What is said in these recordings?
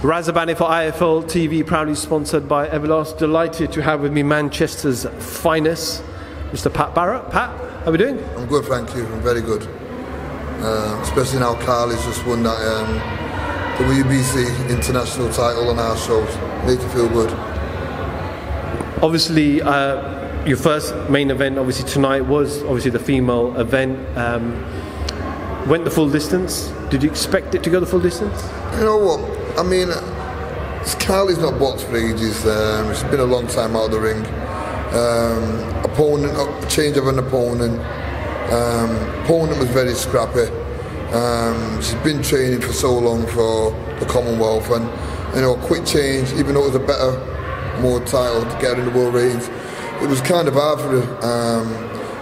Razabani for IFL TV, proudly sponsored by Everlast. Delighted to have with me Manchester's finest, Mr. Pat Barrett. Pat, how are we doing? I'm good, thank you. I'm very good. Especially now Carl has just won that the WBC international title on our shows. Makes you feel good. Obviously, your first main event, obviously tonight, was obviously the female event. Went the full distance. Did you expect it to go the full distance? You know what? I mean, Carly's not boxed for ages. It's been a long time out of the ring. Change of an opponent. Opponent was very scrappy. She's been training for so long for the Commonwealth, and quick change. Even though it was a better, more title to get in the world ratings, it was kind of hard for her.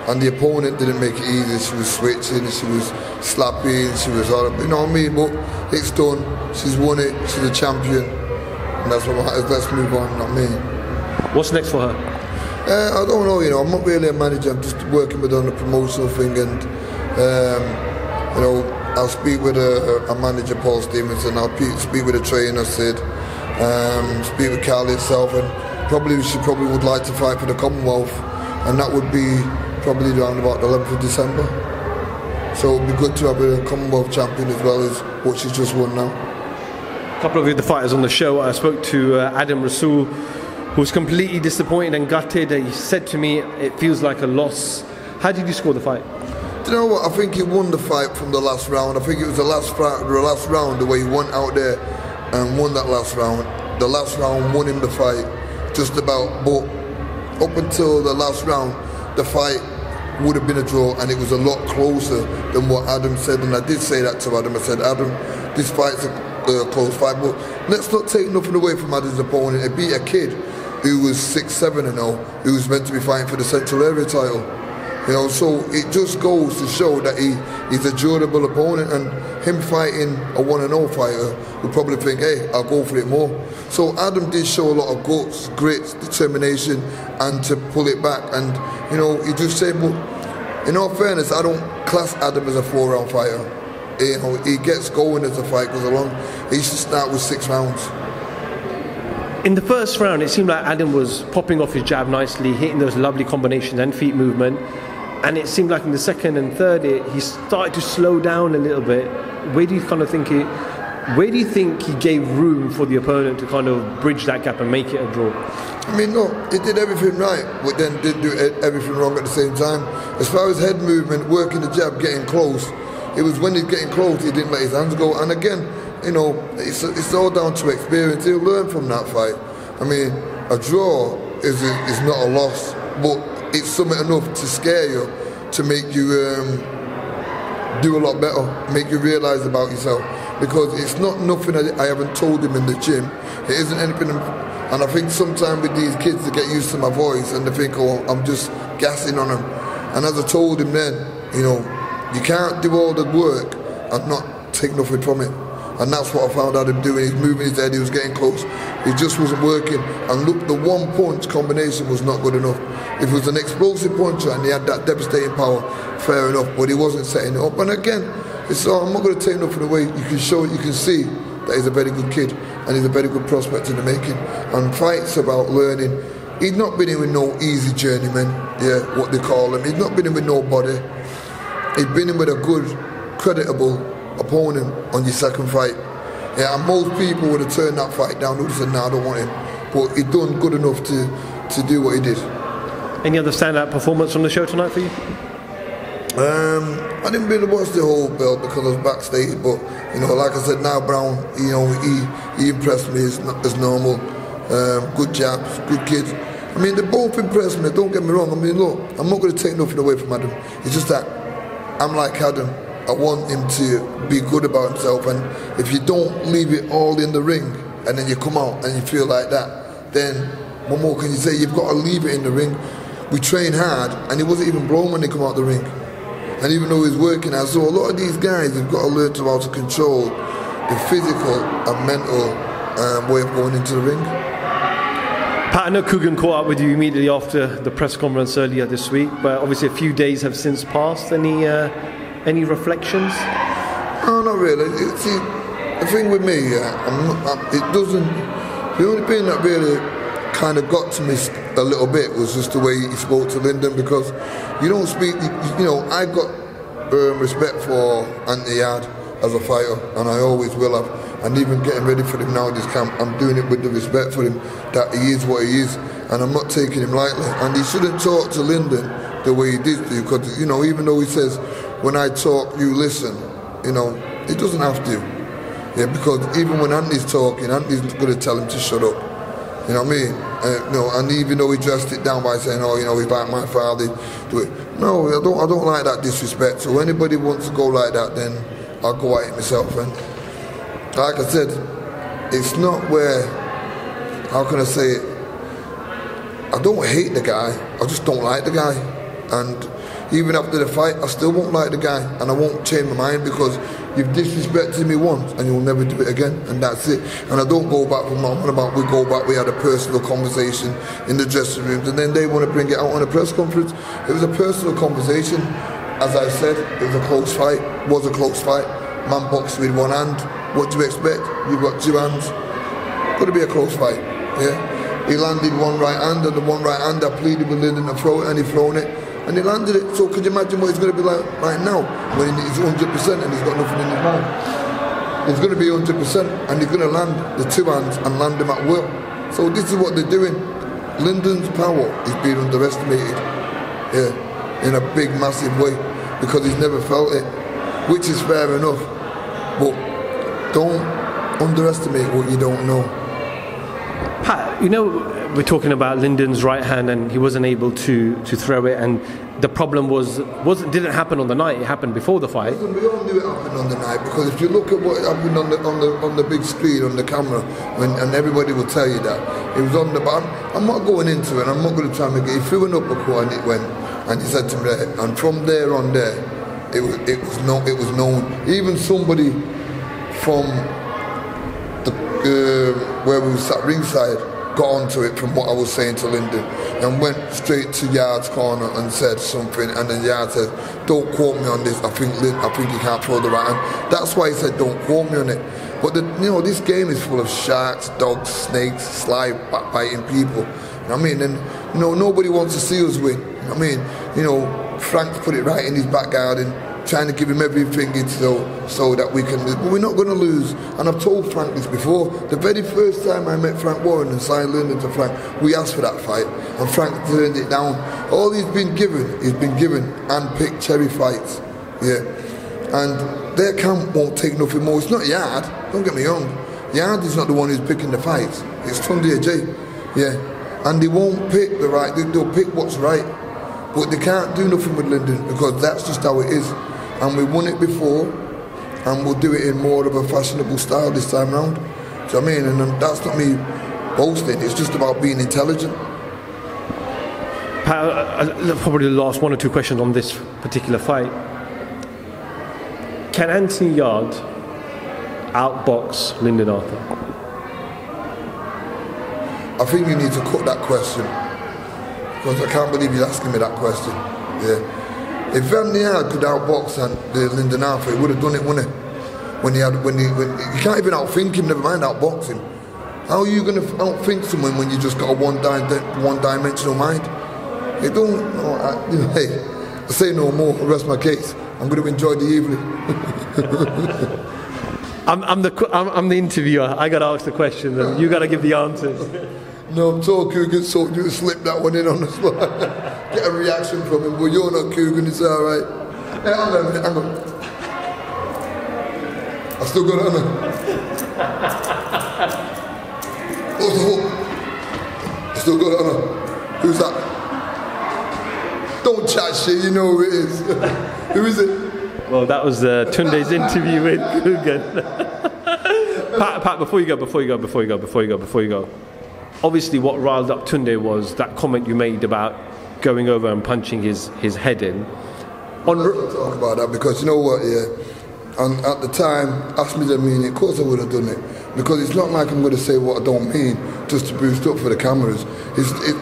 And the opponent didn't make it easy. She was switching, she was slapping, she was horrible. You know what I mean? But it's done. She's won it. She's a champion, and that's what matters. Let's move on. Not me. What's next for her? I don't know. I'm not really a manager. I'm just working with her on the promotional thing, and I'll speak with a manager, Paul Stevenson. I'll speak with a trainer, Sid. Speak with Carly herself, and she probably would like to fight for the Commonwealth, and that would be probably around about the 11th of December. So it would be good to have a Commonwealth champion as well as what she's just won now. A couple of the fighters on the show, I spoke to Adam Rasool, who was completely disappointed and gutted. He said to me, it feels like a loss. How did you score the fight? Do you know what? I think he won the fight from the last round. I think it was the last round, the way he went out there and won that last round. The last round won him the fight, just about. But up until the last round, the fight would have been a draw, and it was a lot closer than what Adam said. And I did say that to Adam. I said, Adam, this fight's a close fight, but let's not take nothing away from Adam's opponent. He beat a kid who was 6'7" who was meant to be fighting for the Central Area title. So it just goes to show that he's a durable opponent, and him fighting a 1-0 fighter would probably think, hey, I'll go for it more. So Adam did show a lot of guts, grit, determination, and to pull it back. And he just said, well, in all fairness, I don't class Adam as a 4-round fighter. He gets going as the fight goes along. He should start with 6 rounds. In the first round, it seemed like Adam was popping off his jab nicely, hitting those lovely combinations and feet movement. And it seemed like in the second and third, he started to slow down a little bit. Where do you think he gave room for the opponent to kind of bridge that gap and make it a draw? I mean, no, he did everything right, but then did do everything wrong at the same time. As far as head movement, working the jab, getting close, it was when he's getting close, he didn't let his hands go. And again, it's all down to experience. He'll learn from that fight. I mean, a draw is not a loss, but it's something enough to scare you, to make you do a lot better, make you realise about yourself. Because it's not nothing I haven't told him in the gym. It isn't anything. And I think sometimes with these kids, they get used to my voice and they think, oh, I'm just gassing on them. And as I told him then, you can't do all the work and not take nothing from it. And that's what I found out him doing. He's moving his head, he was getting close. It just wasn't working. And look, the one punch combination was not good enough. If it was an explosive puncher and he had that devastating power, fair enough, but he wasn't setting it up. And again, I'm not going to take nothing away. You can show it, you can see that he's a very good kid and he's a very good prospect in the making. And fights about learning. He's not been in with no easy journeyman, what they call him. He's not been in with nobody. He's been in with a good, creditable opponent on your second fight. And most people would have turned that fight down. They would have said, I don't want him. But he done good enough to do what he did. Any other standout performance from the show tonight for you? I didn't really watch the whole belt because I was backstage, but like I said, now Brown, he impressed me as normal. Good jabs, good kids. I mean, they both impressed me. Don't get me wrong. I mean, look, I'm not going to take nothing away from Adam. It's just that I'm like Adam. I want him to be good about himself, and if you don't leave it all in the ring and then you come out and you feel like that, then what more can you say? You've got to leave it in the ring. We train hard, and he wasn't even blown when they come out the ring. And even though he's working out, so a lot of these guys have got to learn how to control the physical and mental way of going into the ring. Pat, I know Coogan caught up with you immediately after the press conference earlier this week, but obviously a few days have since passed. Any reflections? No, not really. See, The thing with me, it doesn't. The only thing that really kind of got to me a little bit was just the way he spoke to Lyndon, because you don't speak. I got respect for Anthony Yard as a fighter, and I always will have. And even getting ready for him now in this camp, I'm doing it with the respect for him, that he is what he is, and I'm not taking him lightly. And he shouldn't talk to Lyndon the way he did to you, because even though he says, when I talk, you listen, he doesn't have to. Yeah, because even when Anthony's talking, Anthony's going to tell him to shut up. You know what I mean? And even though he dressed it down by saying, he's like my father, do it. No, I don't like that disrespect. So anybody wants to go like that, then I'll go at it myself. And like I said, it's not where, how can I say it? I don't hate the guy, I just don't like the guy. And even after the fight, I still won't like the guy, and I won't change my mind, because you've disrespected me once and you'll never do it again, and that's it. And I don't go back from on about, we had a personal conversation in the dressing rooms, and then they want to bring it out on a press conference. It was a personal conversation. As I said, it was a close fight, man boxed with one hand. What do you expect? You've got two hands. Got to be a close fight, yeah? He landed one right hand, and the one right hand I pleaded with Lyndon to throw it, and he thrown it. And he landed it. So could you imagine what it's going to be like right now when he's 100% and he's got nothing in his mind? He's going to be 100% and he's going to land the two hands and land them at will. So this is what they're doing. Lyndon's power is being underestimated, yeah, in a big, massive way, because he's never felt it, which is fair enough. But don't underestimate what you don't know. Pat, we're talking about Lyndon's right hand, and he wasn't able to throw it, and the problem didn't happen on the night, it happened before the fight. Listen, we all knew it happened on the night, because if you look at what happened on the big screen, on the camera, and everybody will tell you that, it was on the bar. I'm not going into it, I'm not going to try and make it. He threw an uppercut and it went, and he said to me, and from there on there, it was known. Even somebody from where we sat ringside got onto it from what I was saying to Lyndon, and went straight to Yard's corner and said something, and then Yard said, don't quote me on this, I think he can't throw the right hand. That's why he said don't quote me on it. But this game is full of sharks, dogs, snakes, sly, backbiting people. You know what I mean? And nobody wants to see us win. You know what I mean? Frank's put it right in his back garden, trying to give him everything so that we can lose. But we're not going to lose. And I've told Frank this before. The very first time I met Frank Warren and signed Lyndon to Frank, we asked for that fight, and Frank turned it down. All he's been given hand-picked cherry fights. Yeah. And their camp won't take nothing more. It's not Yard, don't get me wrong. Yard is not the one who's picking the fights. It's Tunde Ajayi. Yeah. And they won't pick the right, they'll pick what's right. But they can't do nothing with Lyndon, because that's just how it is. And we won it before, and we'll do it in more of a fashionable style this time round. Do you know what I mean? And that's not me boasting, it's just about being intelligent. Pat, probably the last one or two questions on this particular fight. Can Anthony Yard outbox Lyndon Arthur? I think you need to cut that question, because I can't believe you're asking me that question. Yeah. If Anthony Yard could outbox Lyndon Arthur, he would have done it, wouldn't he? When you can't even outthink him, never mind outbox him. How are you going to outthink someone when you just got a one-dimensional mind? You don't. Hey, I say no more. I rest my case. I'm going to enjoy the evening. I'm the interviewer. I got to ask the question, and you got to give the answers. No, I'm told Coogan, so you slip that one in on the spot. Get a reaction from him. Well, you're not Coogan, it's all right. Hey, hang on a minute, hang on. I still got it, haven't I? What's the hook? I still got it, haven't I? Who's that? Don't chat shit, you know who it is. Who is it? Well, that was Tunde's interview with Coogan. Pat, before you go. Obviously, what riled up Tunde was that comment you made about going over and punching his head in. Let's not talk about that, because you know what, yeah. And at the time, asked me to mean it, of course I would have done it. Because it's not like I'm going to say what I don't mean just to boost up for the cameras.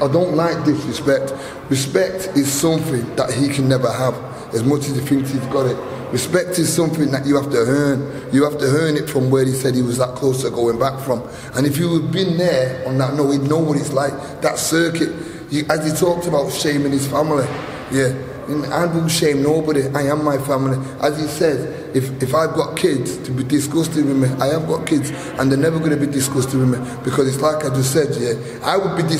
I don't like disrespect. Respect is something that he can never have, as much as he thinks he's got it. Respect is something that you have to earn. You have to earn it from where he said he was that close to going back from. And if you had been there on that, he'd know what it's like, that circuit. As he talked about shaming his family, yeah. I don't shame nobody. I am my family. As he said, if I've got kids to be disgusted with me, I have got kids, and they're never going to be disgusted with me, because it's like I just said, yeah. I would be look,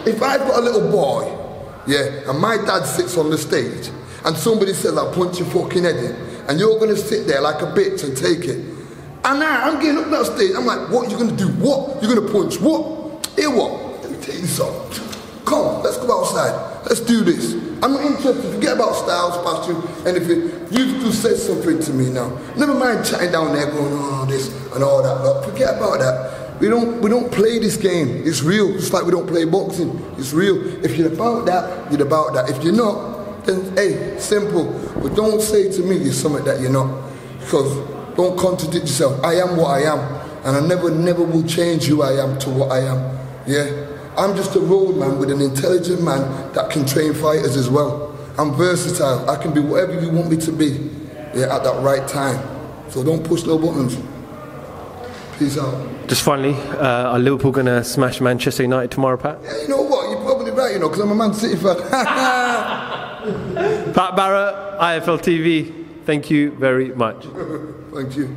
if I've got a little boy, yeah, and my dad sits on the stage, and somebody says, "I'll punch your fucking head in," and you're going to sit there like a bitch and take it. And now I'm getting up that stage. I'm like, what are you going to do? What? You're going to punch? What? Here what? Let me tell you something. Come on, let's go outside. Let's do this. I'm not interested. Forget about styles, pastor, anything. You just said something to me now. Never mind chatting down there going, oh, this and all that. Look, forget about that. We don't play this game. It's real. Just like we don't play boxing. It's real. If you're about that, you're about that. If you're not, then hey, simple. But don't say to me you're something that you're not. Because don't contradict yourself. I am what I am. And I never will change who I am to what I am. Yeah? I'm just a road man with an intelligent man that can train fighters as well. I'm versatile. I can be whatever you want me to be, yeah, at that right time. So don't push no buttons. Peace out. Just finally, are Liverpool going to smash Manchester United tomorrow, Pat? Yeah, you know what? You're probably right, because I'm a Man City fan. Pat Barrett, IFL TV, thank you very much. Thank you.